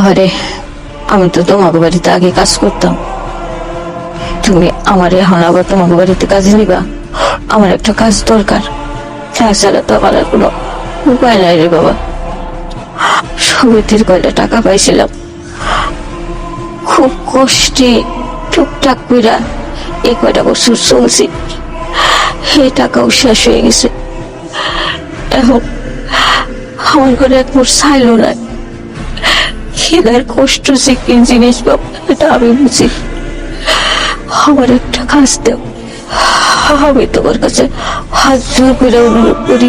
বাবারে, আমি তো তোমাকে বাড়িতে আগে কাজ করতাম, তুমি আমার এখন আবার তোমাকে বাড়িতে কাজে নিবা? আমার একটা কাজ দরকার, তাছাড়া তো আমার আর কোনো উপায় নাই রে বাবা। সমিতির কয়টা টাকা পাইছিলাম, খুব কষ্টে টুকটাক কইরা এই কয়টা বছর চলছি, এই টাকাও শেষ হয়ে গেছে। এখন আমার ঘরে এক মোট চাইলো না। খিদার কষ্ট যে কি জিনিস বাবা, এটা আমি বুঝি। আমার একটা কাজ দেও, আমি তোমার কাছে হাত জোর করে অনুরোধ করি,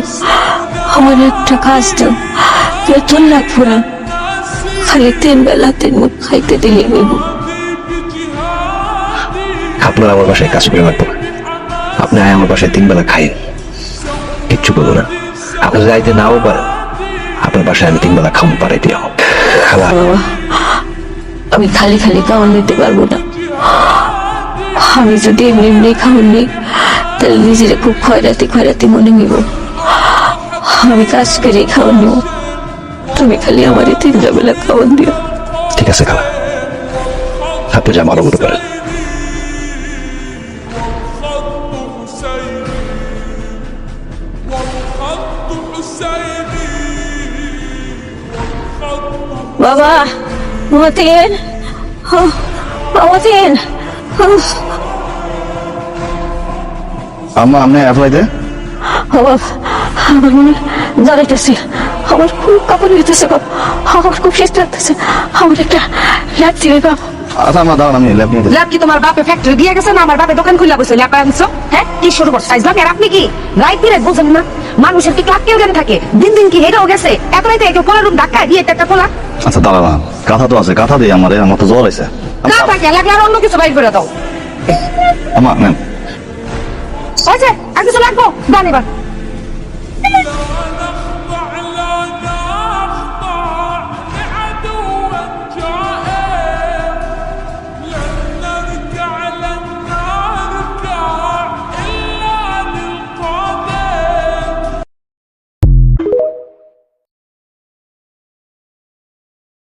আমার একটা কাজ দেও। বেতন লাগবো না, খালি 3 বেলা 3 মুঠ খাইতে দিলে হইব। আপনার আমার বাসায় কাজ করে লাগবো না, আপনি আমার বাসায় 3 বেলা খাইন, কিচ্ছু বলবো না। আপনি যাইতে নাও পারেন, আপনার বাসায় আমি 3 বেলা খাওয়ান পারে দিও। খালা বাবা, আমি খালি খালি খাওয়ান নিতে পারবো না। আমি যদি এমনি এমনি খাওয়ান নিই, তাহলে নিজের খুব খয়রাতি মনে হইব। আমি কাজ করে খাওয়ান নিব, তুমি খালি আমার 3 বেলা খাওয়ান দিও। ঠিক আছে খালা, আপনি যা মারো মতো করেন। বাবা, মতিন, মতিন। আম্মা আপনি অ্যাপ্লাই দে। আমার মনে দাঁড়াইতেছে, আমার খুব কাপড় হইতেছে, আমার খুব শীত লাগতেছে, আমার একটা ল্যাপ দিবে বাবা। আচ্ছা আম্মা দাঁড়ান, আমি ল্যাব নিয়ে যাই। ল্যাব কি তোমার বাপে ফ্যাক্টরি দিয়ে গেছে না আমার বাপে দোকান খুলে বসে ল্যাব আনছো? হ্যাঁ, কি শুরু করছো সাইজলাম? আর আপনি কি রাইট পিরিয়ড বুঝেন না? মানুষের কি ক্লাব কেউ থাকে? দিন দিন কি হেরেও গেছে? এত রাইতে কেউ পোলা রুম ধাক্কায় দিয়ে একটা পোলা আচ্ছা দাঁড়ান, কাঁথা তো আছে, কাঁথা দিয়ে আমার তো জ্বর আছে। না থাকে লাগলে আর অন্য কিছু বাইর করে দাও। আম্মা নেন। আচ্ছা আর কিছু লাগবো? দান এবার।